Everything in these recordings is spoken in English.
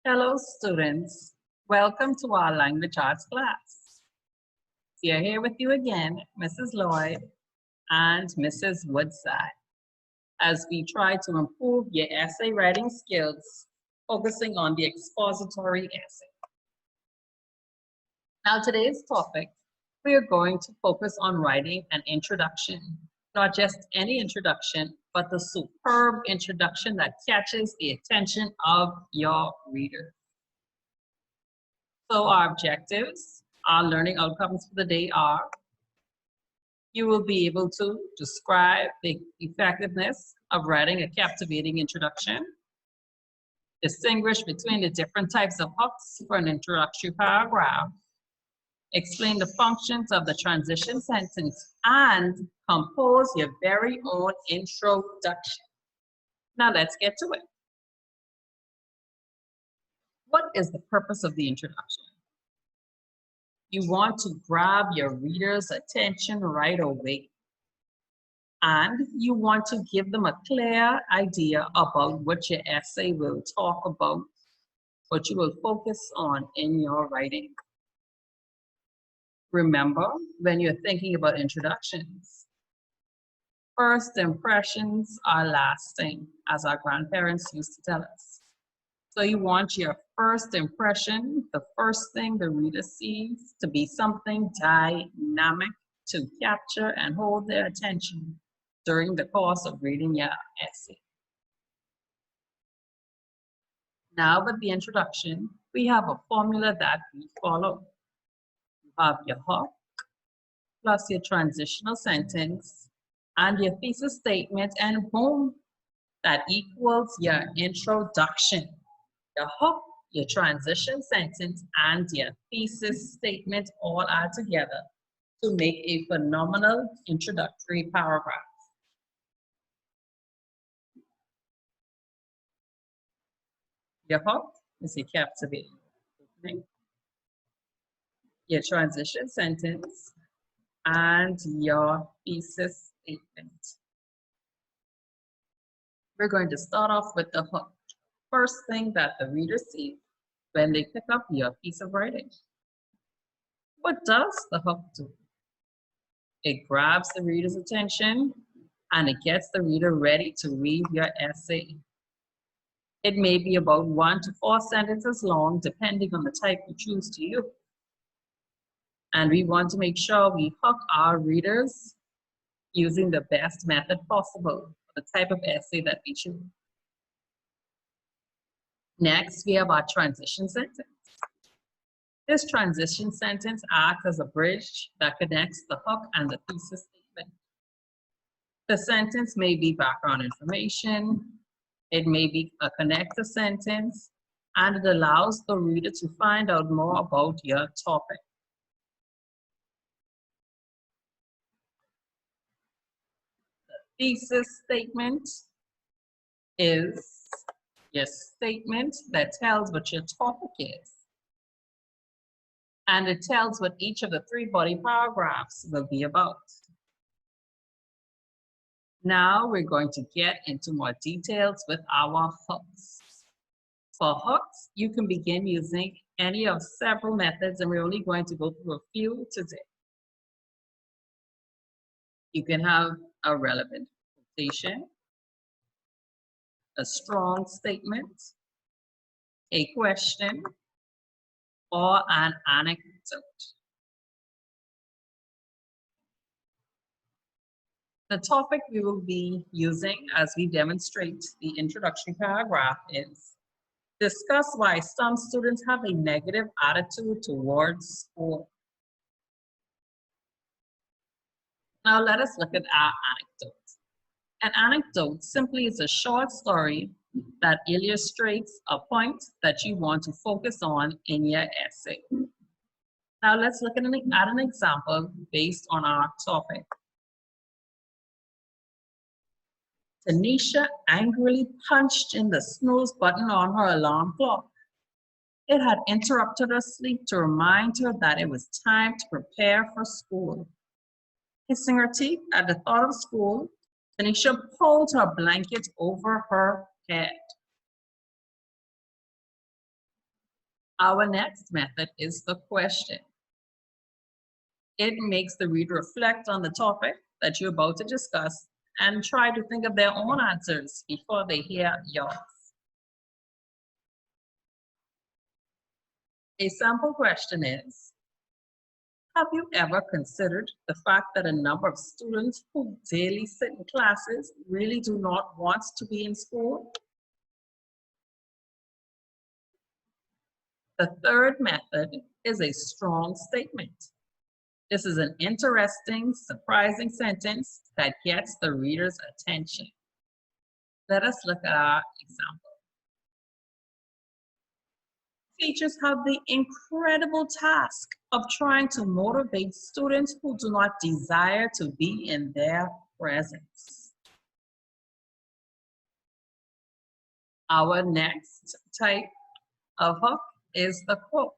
Hello students, welcome to our language arts class. We are here with you again, Mrs. Lloyd and Mrs. Woodside, as we try to improve your essay writing skills, focusing on the expository essay. Now today's topic, we are going to focus on writing an introduction, not just any introduction, but the superb introduction that catches the attention of your reader. So our objectives, our learning outcomes for the day are: you will be able to describe the effectiveness of writing a captivating introduction, distinguish between the different types of hooks for an introductory paragraph, explain the functions of the transition sentence, and compose your very own introduction. Now let's get to it. What is the purpose of the introduction? You want to grab your reader's attention right away. And you want to give them a clear idea about what your essay will talk about, what you will focus on in your writing. Remember, when you're thinking about introductions, first impressions are lasting, as our grandparents used to tell us. So you want your first impression, the first thing the reader sees, to be something dynamic to capture and hold their attention during the course of reading your essay. Now with the introduction, we have a formula that we follow. You have your hook, plus your transitional sentence, and your thesis statement, and boom, that equals your introduction. Your hook, your transition sentence, and your thesis statement all add together to make a phenomenal introductory paragraph. Your hook is a captivating opening, your transition sentence, and your thesis statement. We're going to start off with the hook. First thing that the reader sees when they pick up your piece of writing. What does the hook do? It grabs the reader's attention and it gets the reader ready to read your essay. It may be about 1 to 4 sentences long, depending on the type you choose to use. And we want to make sure we hook our readers using the best method possible for the type of essay that we choose. Next, we have our transition sentence. This transition sentence acts as a bridge that connects the hook and the thesis statement. The sentence may be background information, it may be a connector sentence, and it allows the reader to find out more about your topic. The thesis statement is your statement that tells what your topic is. And it tells what each of the 3 body paragraphs will be about. Now we're going to get into more details with our hooks. For hooks, you can begin using any of several methods, and we're only going to go through a few today. You can have a relevant quotation, a strong statement, a question, or an anecdote. The topic we will be using as we demonstrate the introductory paragraph is: discuss why some students have a negative attitude towards school. Now let us look at our anecdote. An anecdote simply is a short story that illustrates a point that you want to focus on in your essay. Now let's look at an example based on our topic. Tanisha angrily punched in the snooze button on her alarm clock. It had interrupted her sleep to remind her that it was time to prepare for school. Hissing her teeth at the thought of school, Tanisha pulled her blanket over her head. Our next method is the question. It makes the reader reflect on the topic that you're about to discuss and try to think of their own answers before they hear yours. A sample question is, have you ever considered the fact that a number of students who daily sit in classes really do not want to be in school? The third method is a strong statement. This is an interesting, surprising sentence that gets the reader's attention. Let us look at our example. Teachers have the incredible task of trying to motivate students who do not desire to be in their presence. Our next type of hook is the quote.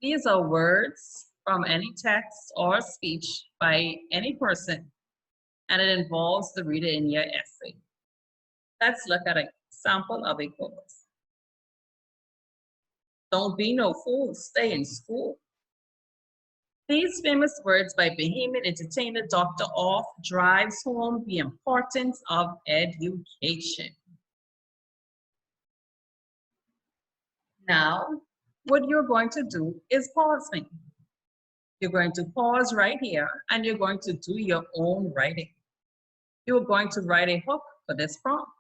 These are words from any text or speech by any person, and it involves the reader in your essay. Let's look at a sample of a quote. Don't be no fool, stay in school. These famous words by Bahamian entertainer Dr. Off drives home the importance of education. Now, what you're going to do is pause me. You're going to pause right here and you're going to do your own writing. You're going to write a hook for this prompt.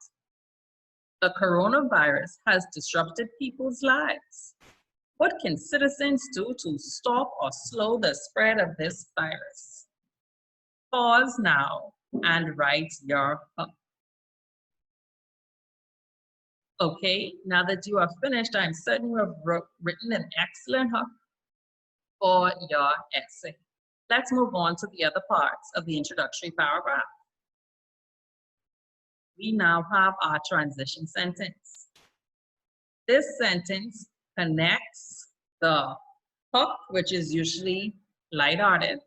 The coronavirus has disrupted people's lives. What can citizens do to stop or slow the spread of this virus? Pause now and write your hook. Okay, now that you are finished, I'm certain you have written an excellent hook for your essay. Let's move on to the other parts of the introductory paragraph. We now have our transition sentence. This sentence connects the hook, which is usually lighthearted,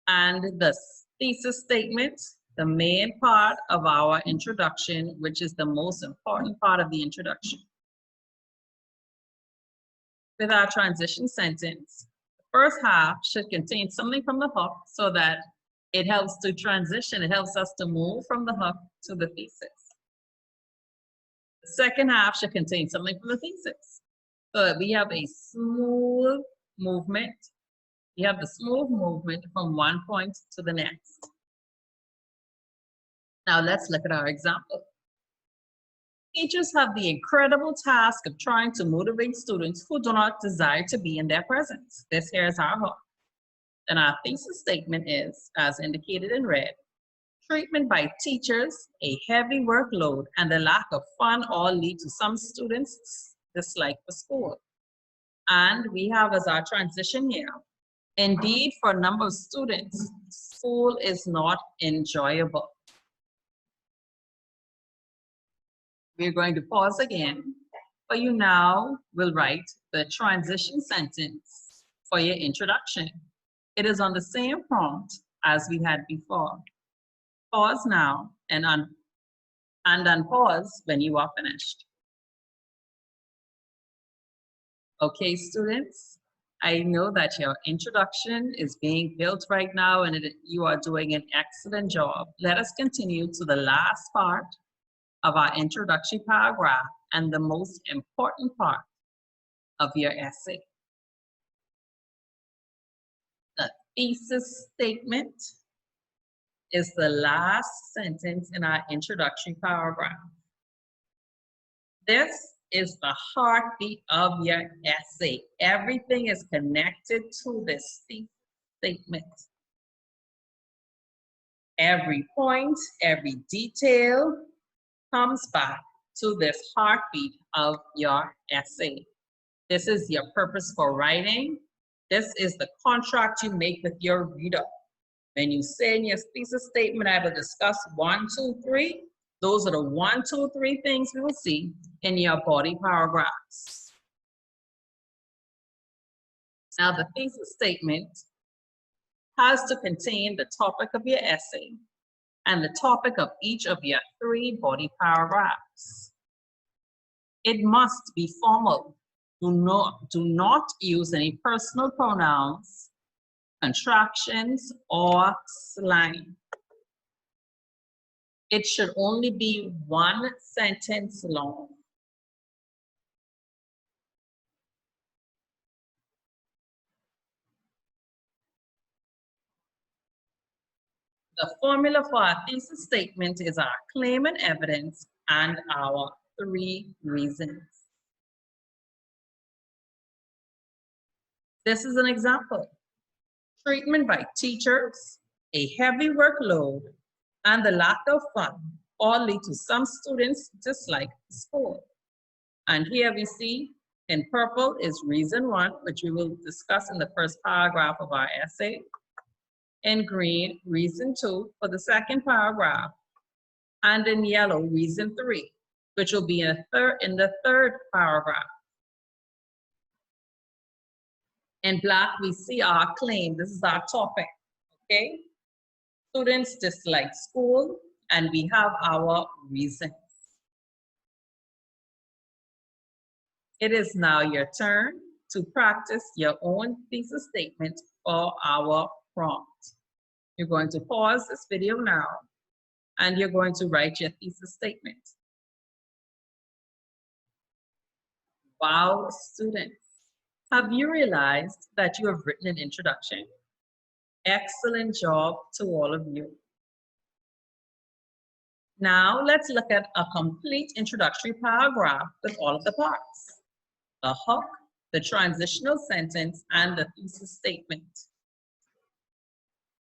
and the thesis statement, the main part of our introduction, which is the most important part of the introduction. With our transition sentence, the first half should contain something from the hook so that it helps to transition, it helps us to move from the hook to the thesis. The second half should contain something from the thesis so that we have a smooth movement. We have the smooth movement from one point to the next. Now let's look at our example. Teachers have the incredible task of trying to motivate students who do not desire to be in their presence. This here is our hook. And our thesis statement is, as indicated in red, treatment by teachers, a heavy workload, and the lack of fun all lead to some students' dislike for school. And we have as our transition here, indeed, for a number of students, school is not enjoyable. We're going to pause again, but you now will write the transition sentence for your introduction. It is on the same prompt as we had before. Pause now and unpause when you are finished. Okay, students, I know that your introduction is being built right now and you are doing an excellent job. Let us continue to the last part of our introductory paragraph and the most important part of your essay. The thesis statement is the last sentence in our introductory paragraph. This is the heartbeat of your essay. Everything is connected to this thesis statement. Every point, every detail comes back to this heartbeat of your essay. This is your purpose for writing. This is the contract you make with your reader. When you say in your thesis statement, I will discuss 1, 2, 3. Those are the 1, 2, 3 things we will see in your body paragraphs. Now, the thesis statement has to contain the topic of your essay and the topic of each of your 3 body paragraphs. It must be formal. Do not use any personal pronouns, contractions, or slang. It should only be one sentence long. The formula for our thesis statement is our claim and evidence and our 3 reasons. This is an example. Treatment by teachers, a heavy workload, and the lack of fun all lead to some students dislike school. And here we see in purple is reason 1, which we will discuss in the first paragraph of our essay. In green, reason 2 for the second paragraph. And in yellow, reason 3, which will be in the third paragraph. In black, we see our claim. This is our topic, okay? Students dislike school, and we have our reasons. It is now your turn to practice your own thesis statement for our prompt. You're going to pause this video now, and you're going to write your thesis statement. Wow, students. Have you realized that you have written an introduction? Excellent job to all of you. Now let's look at a complete introductory paragraph with all of the parts. The hook, the transitional sentence, and the thesis statement.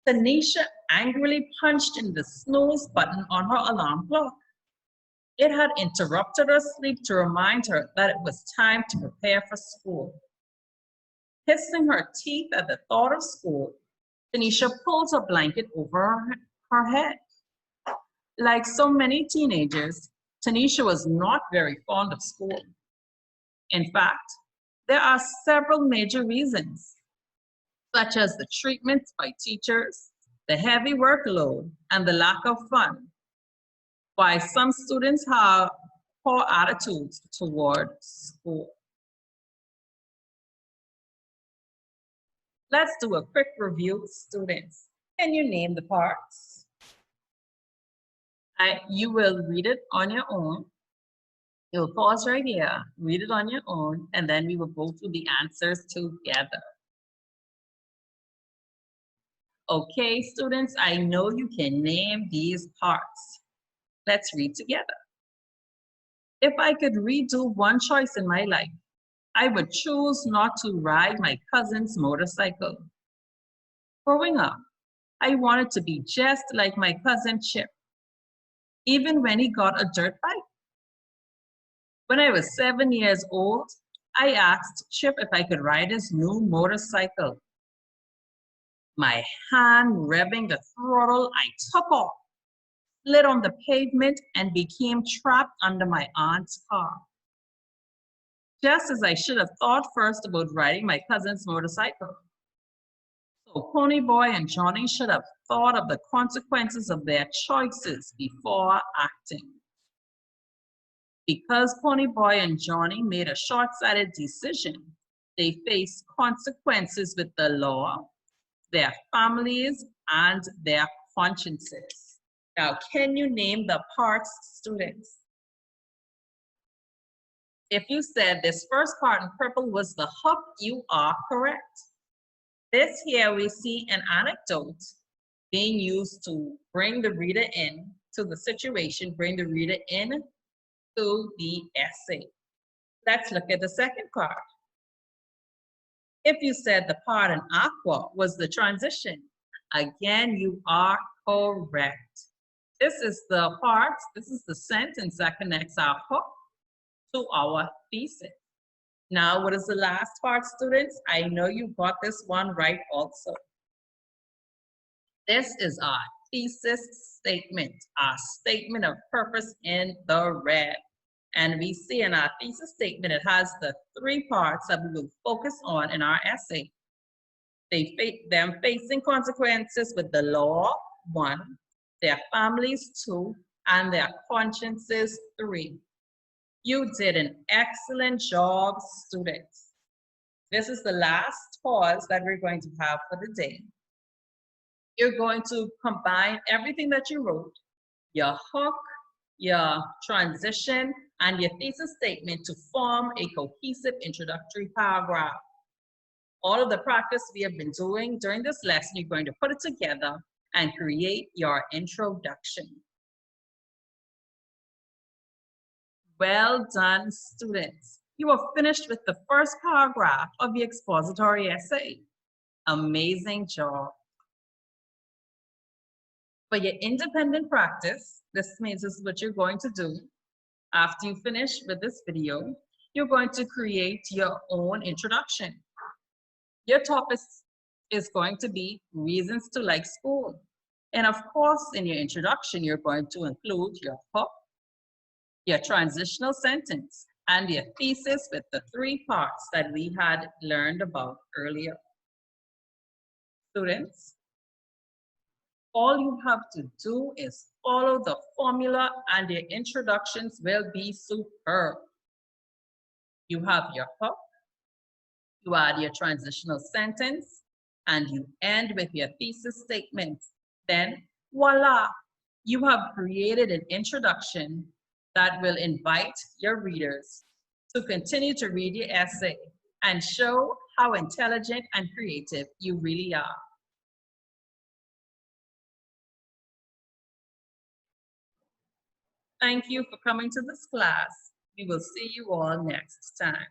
Tanisha angrily punched in the snooze button on her alarm clock. It had interrupted her sleep to remind her that it was time to prepare for school. Hissing her teeth at the thought of school, Tanisha pulled her blanket over her head. Like so many teenagers, Tanisha was not very fond of school. In fact, there are several major reasons, such as the treatment by teachers, the heavy workload, and the lack of fun, why some students have poor attitudes toward school. Let's do a quick review, students. Can you name the parts? You will read it on your own. You'll pause right here, read it on your own, and then we will go through the answers together. Okay, students, I know you can name these parts. Let's read together. If I could redo one choice in my life, I would choose not to ride my cousin's motorcycle. Growing up, I wanted to be just like my cousin Chip, even when he got a dirt bike. When I was 7 years old, I asked Chip if I could ride his new motorcycle. My hand revving the throttle, I took off, slid on the pavement, and became trapped under my aunt's car. Just as I should have thought first about riding my cousin's motorcycle. So Pony Boy and Johnny should have thought of the consequences of their choices before acting. Because Pony Boy and Johnny made a short-sighted decision, they faced consequences with the law, their families, and their consciences. Now, can you name the parts, students? If you said this first part in purple was the hook, you are correct. This here we see an anecdote being used to bring the reader in to the situation, bring the reader in to the essay. Let's look at the second part. If you said the part in aqua was the transition, again, you are correct. This is the part, this is the sentence that connects our hook to our thesis. Now, what is the last part, students? I know you got this one right also. This is our thesis statement, our statement of purpose in the red. And we see in our thesis statement, it has the 3 parts that we will focus on in our essay. Them facing consequences with the law, 1, their families, 2, and their consciences, 3. You did an excellent job, students. This is the last pause that we're going to have for the day. You're going to combine everything that you wrote, your hook, your transition, and your thesis statement to form a cohesive introductory paragraph. All of the practice we have been doing during this lesson, you're going to put it together and create your introduction. Well done, students. You are finished with the first paragraph of the expository essay. Amazing job. For your independent practice, this means this is what you're going to do. After you finish with this video, you're going to create your own introduction. Your topic is going to be reasons to like school. And of course, in your introduction, you're going to include your hook, your transitional sentence, and your thesis with the 3 parts that we had learned about earlier. Students, all you have to do is follow the formula and your introductions will be superb. You have your hook, you add your transitional sentence, and you end with your thesis statement. Then, voila, you have created an introduction that will invite your readers to continue to read your essay and show how intelligent and creative you really are. Thank you for coming to this class. We will see you all next time.